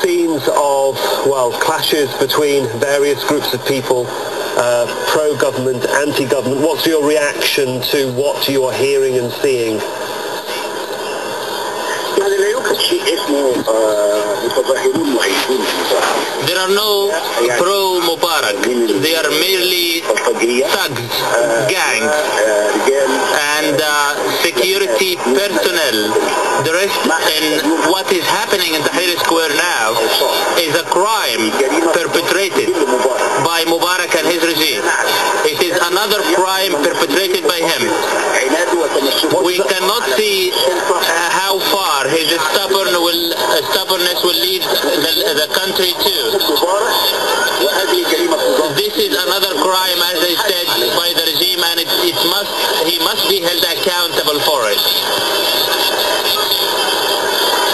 scenes of, well, clashes between various groups of people, pro-government, anti-government. What's your reaction to what you are hearing and seeing? There are no pro-Mubarak. They are merely thugs, gangs, and security personnel. The rest, and what is happening in Tahrir Square now is a crime perpetrated by Mubarak and his regime. It is another crime perpetrated by him. We cannot see how far his stubbornness will lead the country to. This is another crime, as I said, by the regime, and he must be held accountable for it.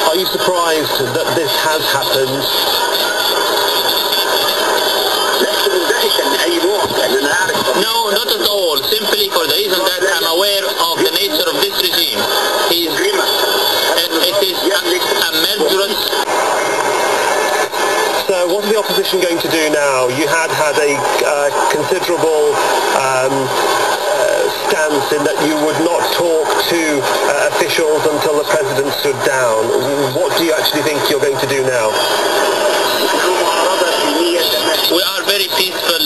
Are you surprised that this has happened? No, not at all. Simply for the reason that I'm aware of the nature of this regime. It is a murderous. So what are the opposition going to do now? You had a considerable stance in that you would not talk to officials until the president stood down. What do you actually think you're going to do now? We are very peaceful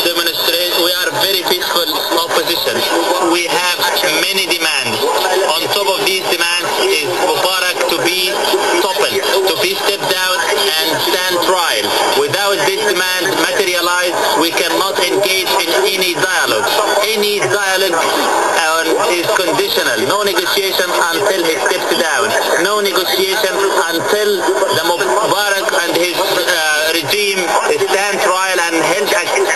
demonstrators. We are very peaceful opposition. We have many demands. On top of these demands is Mubarak to be toppled, to be stepped down and stand trial. Without this demand materialized, we cannot engage in any dialogue. Any dialogue is conditional. No negotiation until he steps down. No negotiation until the Mubarak and his regime stand trial and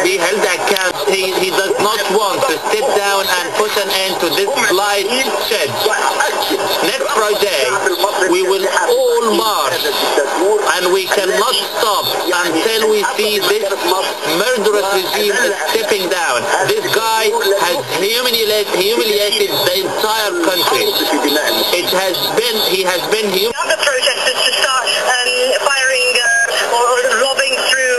be held accountable. He does not want to step down and put an end to this bloodshed. Next Friday, we will all march, and we cannot stop until we see this murderous regime stepping down. This guy has humiliated the entire country. He has been humiliated. The protesters to start firing or lobbing through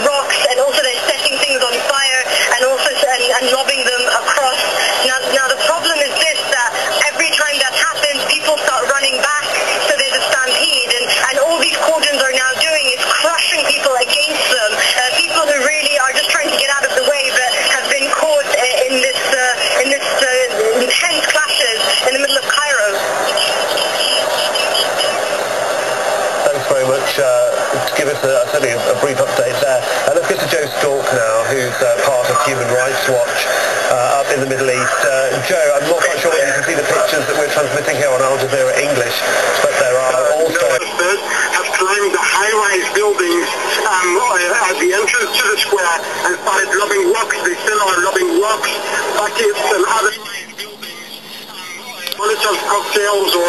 rocks, and also they're setting things on fire and also and lobbing them across. Now the problem is this, that every time that happens, people start running back, so there's a stampede, and all these cordons are now doing is crushing people against them, people who really are just trying to get out of the way but have been caught in this intense clashes in the middle of Cairo. Thanks very much. To give us certainly a brief update there. Let's get to Joe Stork now, who's part of Human Rights Watch up in the Middle East. Joe, I'm not quite sure whether you can see the pictures that we're transmitting here on Al Jazeera English, but there are also... have climbed the high-rise buildings at the entrance to the square and started lobbing rocks. They still are lobbing rocks, buckets and other Molotov cocktails or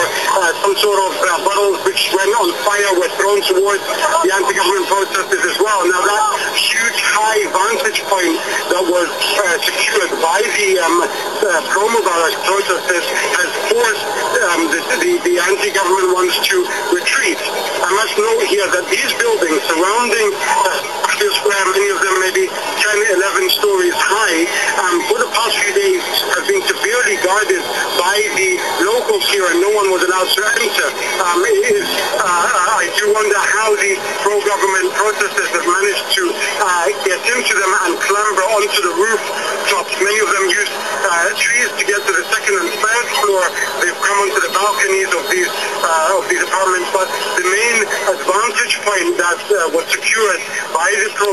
some sort of bottles which went on fire were thrown towards the anti-government protesters as well. Now that huge high vantage point that was secured by the pro-Mubarak protesters has forced the anti-government ones to retreat. I must note here that these buildings surrounding Tahrir Square, many of them maybe 10, 11 stories high, for the past few days have been severely guarded by the locals here, and no one was allowed to enter. I do wonder how the pro-government protesters have managed to get into them and clamber onto the rooftops. Many of them used trees to get to the second and third floor. They've come onto the balconies of these apartments, but the main advantage point that was secured by the pro